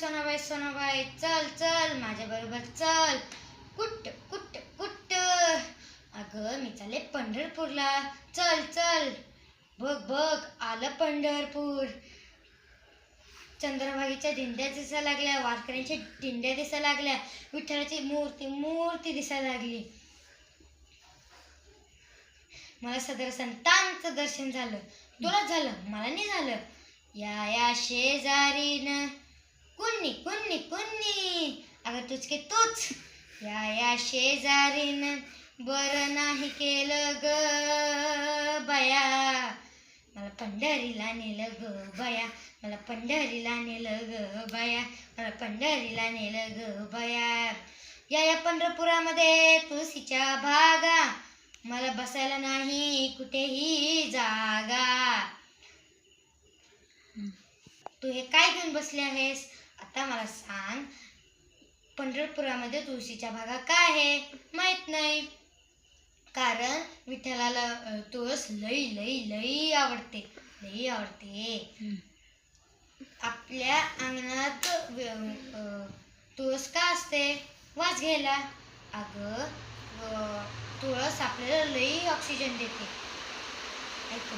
सोनाबाई सोनाबाई चल चल माझ्या बरोबर चल. कुट्ट कुट्ट कुट्ट. अगं मी चालले पंढरपूरला. चल चल. बघ बघ आलं पंढरपूर. चंद्रभागेच्या दिंड्या दिसायला लागल्या, वारकऱ्यांच्या दिंड्या दिसायला लागल्या, विठ्ठलाची मूर्ती मूर्ती दिसायला लागली. मला सदर संतांचं दर्शन झालं. तुला झालं? मला नाही झालं. या या शेजारीन कुन्नी कुन्नी कुन्नी. अगं तुझ की तूच. या या शेजारीन बरं नाही केलं ग बया. मला पंढरीला नेलं ग बया. मला पंढरीला नेलं ग बया. मला पंढरीला नेलं ग बया. या या पंढरपुरामध्ये तुळशीच्या भागा. मला बसायला नाही कुठेही जागा. तू हे काय घेऊन बसले आहेस? आता मला सांग. पंढरपुरामध्ये तुळशीच्या भागा काय आहे? माहित नाही. कारण विठ्ठलाला तुळस लई लई लई आवडते, लई आवडते. आपल्या अंगणात तुळस का असते? वास घ्यायला. अगं तुळस आपल्याला लई ऑक्सिजन देते. ऐकू